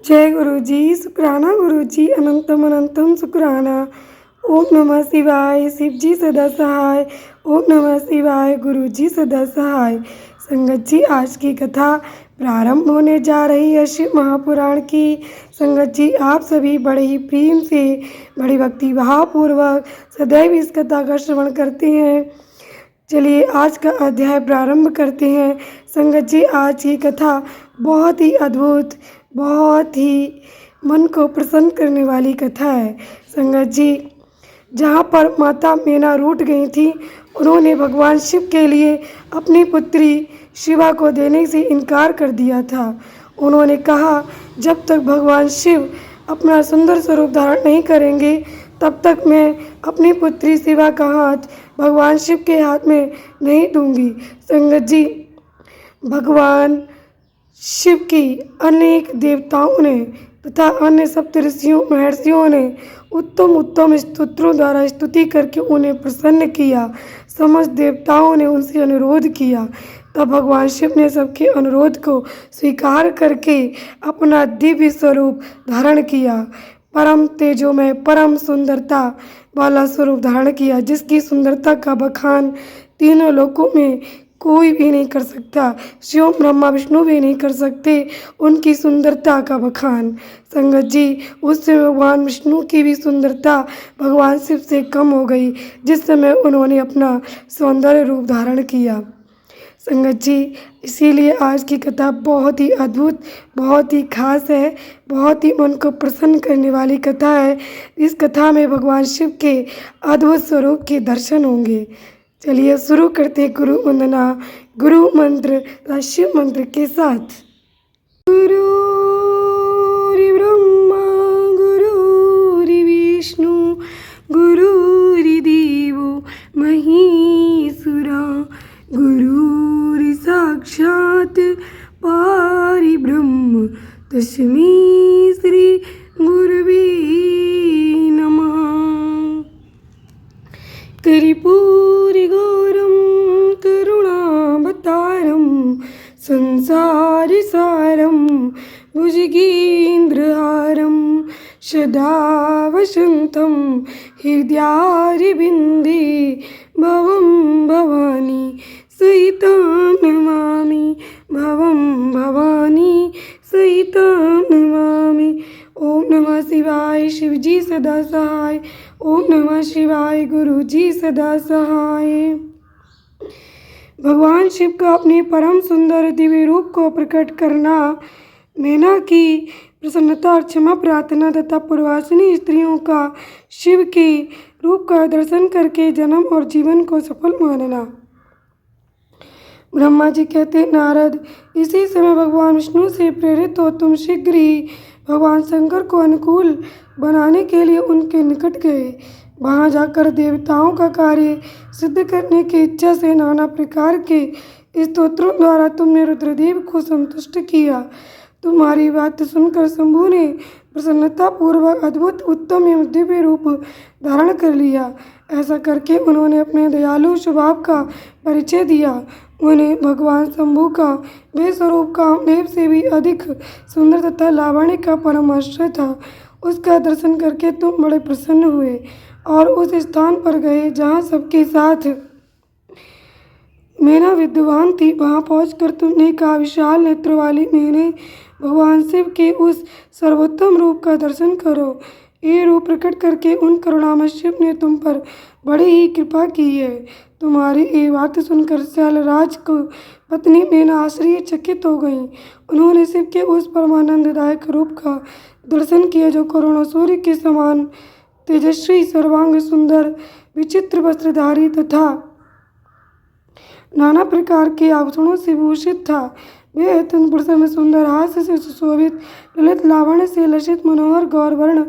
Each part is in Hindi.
जय गुरु जी। शुक्राना गुरु जी, अनंतम अनंतम शुक्राना। ओम नमः शिवाय। शिव जी सदा सहाय। ओम नमः शिवाय। गुरु जी सदा सहाय। संगत जी, आज की कथा प्रारंभ होने जा रही है शिव महापुराण की। संगत जी, आप सभी बड़े ही प्रेम से, बड़ी भक्ति भावपूर्वक सदैव इस कथा का श्रवण करते हैं। चलिए आज का अध्याय प्रारंभ करते हैं। संगत जी, आज की कथा बहुत ही अद्भुत, बहुत ही मन को प्रसन्न करने वाली कथा है। संगत जी, जहाँ पर माता मीना रूठ गई थी, उन्होंने भगवान शिव के लिए अपनी पुत्री शिवा को देने से इनकार कर दिया था। उन्होंने कहा, जब तक भगवान शिव अपना सुंदर स्वरूप धारण नहीं करेंगे, तब तक मैं अपनी पुत्री शिवा का हाथ भगवान शिव के हाथ में नहीं दूंगी। संगत जी, भगवान शिव की अनेक देवताओं ने तथा अन्य सप्तऋषियों महर्षियों ने उत्तम उत्तम स्तोत्रों द्वारा स्तुति करके उन्हें प्रसन्न किया। समस्त देवताओं ने उनसे अनुरोध किया, तब भगवान शिव ने सबके अनुरोध को स्वीकार करके अपना दिव्य स्वरूप धारण किया। परम तेजोमय, परम सुंदरता वाला स्वरूप धारण किया, जिसकी सुंदरता का बखान तीनों लोकों में कोई भी नहीं कर सकता। शिव ब्रह्मा विष्णु भी नहीं कर सकते उनकी सुंदरता का बखान। संगत जी, उससे भगवान विष्णु की भी सुंदरता भगवान शिव से कम हो गई, जिस समय उन्होंने अपना सौंदर्य रूप धारण किया। संगत जी, इसीलिए आज की कथा बहुत ही अद्भुत, बहुत ही खास है, बहुत ही मन को प्रसन्न करने वाली कथा है। इस कथा में भगवान शिव के अद्भुत स्वरूप के दर्शन होंगे। चलिए शुरू करते गुरु वंदना, गुरु मंत्र तथा शिव मंत्र के साथ। गुरु ब्रह्मा गुरु विष्णु गुरुर्देवो महेश्वरा, गुरु साक्षात् परब्रह्म तस्मै श्री गुरवे नमः। कर्पूरगौरं करुणावतारं संसारसारं भुजगेन्द्रहारं सदा वसन्तं हृदयारविन्दे भवं भवानी सहितं नमामि, भवं भवानी सहितं नमामि। ओम नमः शिवाय। शिव जी सदा सहाय। ओम नमः शिवाय। गुरु जी सदा सहाय। भगवान शिव का अपने परम सुंदर दिव्य रूप को प्रकट करना, मीना की प्रसन्नता और क्षमा प्रार्थना तथा पूर्वासिनी स्त्रियों का शिव के रूप का दर्शन करके जन्म और जीवन को सफल मानना। ब्रह्मा जी कहते, नारद, इसी समय भगवान विष्णु से प्रेरित हो तुम शीघ्र ही भगवान शंकर को अनुकूल बनाने के लिए उनके निकट गए। वहां जाकर देवताओं का कार्य सिद्ध करने की इच्छा से नाना प्रकार के स्तोत्रों द्वारा तुमने रुद्रदेव को संतुष्ट किया। तुम्हारी बात सुनकर शंभु ने प्रसन्नता पूर्वक अद्भुत उत्तम एवं दिव्य रूप धारण कर लिया। ऐसा करके उन्होंने अपने दयालु स्वभाव का परिचय दिया। उन्हें भगवान शंभु का वे स्वरूप कामदेव से भी अधिक सुंदर तथा लावण्य का परम आश्रय था। उसका दर्शन करके तुम बड़े प्रसन्न हुए और उस स्थान पर गए जहाँ सबके साथ मीना विद्वान थी। वहाँ पहुंचकर तुमने कहा, विशाल नेत्र वाली मीने, भगवान शिव के उस सर्वोत्तम रूप का दर्शन करो। ये रूप प्रकट करके उन करुणामय शिव ने तुम पर बड़ी ही कृपा की है। तुम्हारी ये बात सुनकर शैलराज को पत्नी मीना आश्चर्यचकित हो गईं। उन्होंने शिव के उस परमानंददायक रूप का दर्शन किया जो करुणा सूर्य के समान तेजस्वी, सर्वांग सुंदर, विचित्र वस्त्रधारी तथा नाना प्रकार के आभूषणों से भूषित था। वे अत्यंत प्रसन्न, सुंदर, हास्य से सुशोभित, ललित, लावण्य से लसित, मनोहर, गौरवर्ण,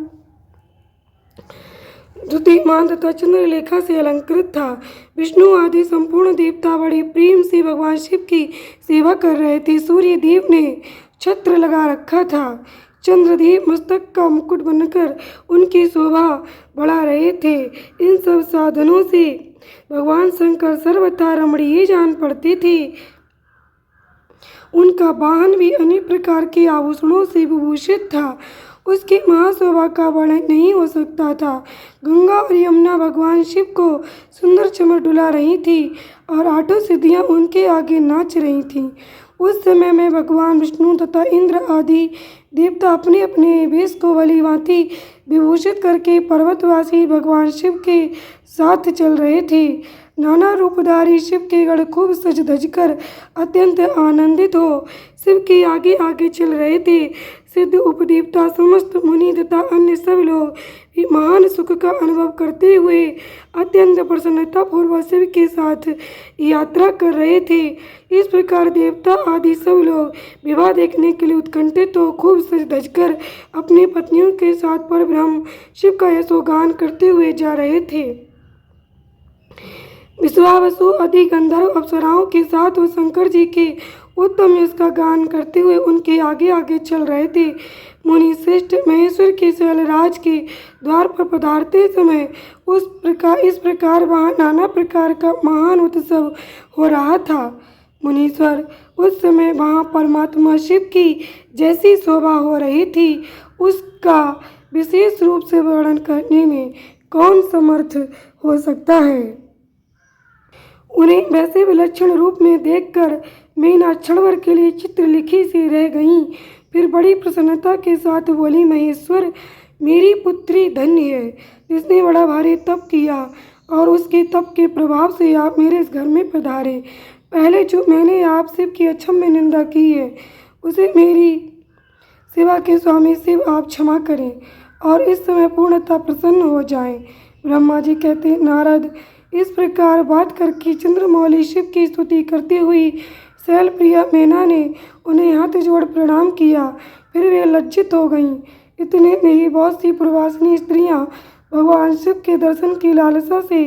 द्युतिमान तथा चंद्रलेखा से अलंकृत था। विष्णु आदि संपूर्ण देवता बड़े प्रेम से भगवान शिव की सेवा कर रहे थे। सूर्य देव ने छत्र लगा रखा था। चंद्रदेव मस्तक का मुकुट बनकर उनकी शोभा बढ़ा रहे थे। इन सब साधनों से भगवान शंकर सर्वथा रमणीय जान पड़ते थे। उनका वाहन भी अनेक प्रकार के आभूषणों से विभूषित था। उसकी महाशोभा का वर्णन नहीं हो सकता था। गंगा और यमुना भगवान शिव को सुंदर चमर डुला रही थी और आठों सिद्धियां उनके आगे नाच रही थीं। उस समय में भगवान विष्णु तथा इंद्र आदि देवता अपने अपने वेश को भली भांति विभूषित करके पर्वतवासी भगवान शिव के साथ चल रहे थे। नाना रूपधारी शिव के गण खूब सज धज कर अत्यंत आनंदित हो शिव के आगे आगे चल रहे थे। सिद्ध उपदेवता समस्त मुनि तथा अन्य सब लोग भी महान सुख का अनुभव करते हुए अत्यंत प्रसन्नता पूर्वक शिव के साथ यात्रा कर रहे थे। इस प्रकार देवता आदि सब लोग विवाह देखने के लिए उत्कंठित हो खूब सज धज कर अपनी पत्नियों के साथ परब्रह्म शिव का यशोगान करते हुए जा रहे थे। विश्वावसु आदि गंधर्व अप्सराओं के साथ वो शंकर जी के उत्तम यश का गान करते हुए उनके आगे आगे चल रहे थे। मुनि श्रेष्ठ महेश्वर के शैलराज के द्वार पर पधारते समय इस प्रकार वहाँ नाना प्रकार का महान उत्सव हो रहा था। मुनीश्वर, उस समय वहाँ परमात्मा शिव की जैसी शोभा हो रही थी उसका विशेष रूप से वर्णन करने में कौन समर्थ हो सकता है। उन्हें वैसे विलक्षण रूप में देखकर मीना क्षण भर के लिए चित्र लिखी सी रह गईं। फिर बड़ी प्रसन्नता के साथ बोली, महेश्वर, मेरी पुत्री धन्य है जिसने बड़ा भारी तप किया और उसके तप के प्रभाव से आप मेरे इस घर में पधारे। पहले जो मैंने आप शिव की अक्षम्य निंदा की है उसे मेरी सेवा के स्वामी शिव आप क्षमा करें और इस समय पूर्णतः प्रसन्न हो जाएं। ब्रह्मा जी कहते, नारद, इस प्रकार बात करके चंद्रमौली शिव की स्तुति करती हुई शैलप्रिया मैना ने उन्हें हाथ जोड़ प्रणाम किया। फिर वे लज्जित हो गईं। इतने में ही बहुत सी पूर्वासिनी स्त्रियां भगवान शिव के दर्शन की लालसा से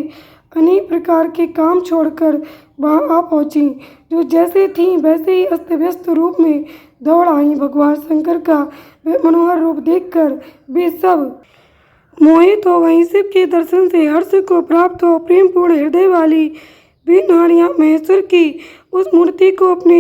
अनेक प्रकार के काम छोड़कर वहां आ पहुंची। जो जैसे थीं वैसे ही अस्त व्यस्त रूप में दौड़ आईं। भगवान शंकर का वे मनोहर रूप देखकर वे सब मोहित हो गई। शिव के दर्शन से हर्ष को प्राप्त हो प्रेम पूर्ण हृदय वाली वे नारियां महेश्वर की उस मूर्ति को अपने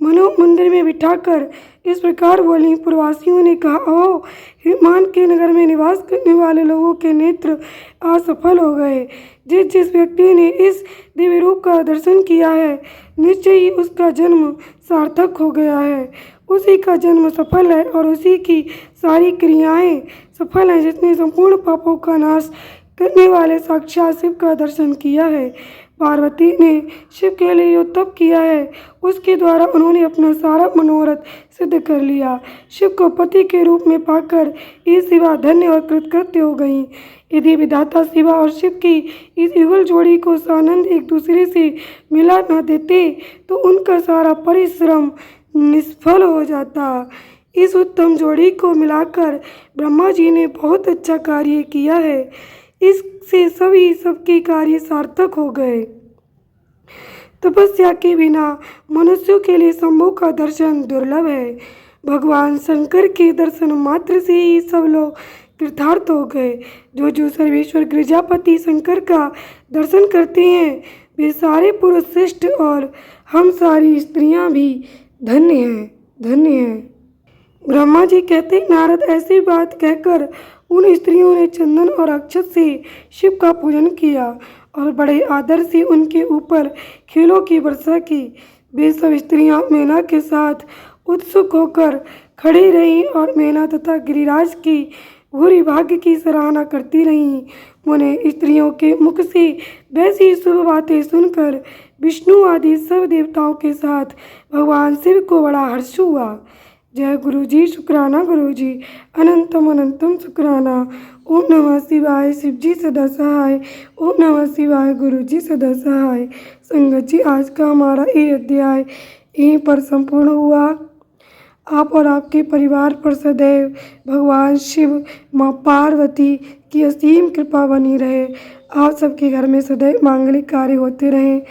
मनो मंदिर में बिठाकर इस प्रकार बोली। प्रवासियों ने कहा, ओ हिमान के नगर में निवास करने वाले लोगों के नेत्र आज सफल हो गए। जिस जिस व्यक्ति ने इस दिव्य रूप का दर्शन किया है निश्चय ही उसका जन्म सार्थक हो गया है। उसी का जन्म सफल है और उसी की सारी क्रियाएं सफल हैं जिसने संपूर्ण पापों का नाश करने वाले साक्षात शिव का दर्शन किया है। पार्वती ने शिव के लिए जो तप किया है उसके द्वारा उन्होंने अपना सारा मनोरथ सिद्ध कर लिया। शिव को पति के रूप में पाकर ये शिवा धन्य और कृतकृत्य हो गई। यदि विधाता शिवा और शिव की इस युगल जोड़ी को सानंद एक दूसरे से मिला न देते तो उनका सारा परिश्रम निष्फल हो जाता। इस उत्तम जोड़ी को मिलाकर ब्रह्मा जी ने बहुत अच्छा कार्य किया है। इससे सभी सबके कार्य सार्थक हो गए। तपस्या के बिना मनुष्यों के लिए शंभु का दर्शन दुर्लभ है। भगवान शंकर के दर्शन मात्र से ही सब लोग कृतार्थ हो गए। जो जो सर्वेश्वर गिरिजापति शंकर का दर्शन करते हैं वे सारे पुरुष श्रेष्ठ और हम सारी स्त्रियां भी धन्य हैं, धन्य हैं। ब्रह्मा जी कहते, नारद, ऐसी बात कहकर उन स्त्रियों ने चंदन और अक्षत से शिव का पूजन किया और बड़े आदर से उनके ऊपर खीलों की वर्षा की। वे सब स्त्रियां मैना के साथ उत्सुक होकर खड़ी रहीं और मैना तथा गिरिराज की भूरि भाग्य की सराहना करती रहीं। उन्हें स्त्रियों के मुख से वैसी शुभ बातें सुनकर विष्णु आदि सब देवताओं के साथ भगवान शिव को बड़ा हर्ष हुआ। जय गुरु जी, शुक्राना गुरु जी, अनंतम अनंतम शुक्राना। ओम नमः शिवाय, शिव जी सदा सहाय। ओम नमः शिवाय, गुरु जी सदा सहाय। संगत जी, आज का हमारा ये अध्याय यहीं पर संपूर्ण हुआ। आप और आपके परिवार पर सदैव भगवान शिव, माँ पार्वती की असीम कृपा बनी रहे। आप सबके घर में सदैव मांगलिक कार्य होते रहें।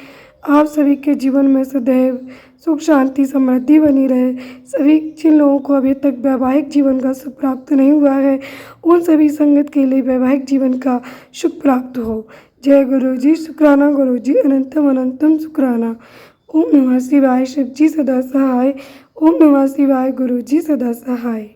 आप सभी के जीवन में सदैव सुख शांति समृद्धि बनी रहे। सभी जिन लोगों को अभी तक वैवाहिक जीवन का सुख प्राप्त नहीं हुआ है उन सभी संगत के लिए वैवाहिक जीवन का सुख प्राप्त हो। जय गुरु जी, शुक्राना गुरु जी, अनंतम अनंतम शुक्राना। ओम नमः शिवाय शिव जी सदा सहाय। ओम नमः शिवाय गुरु जी सदा सहाय।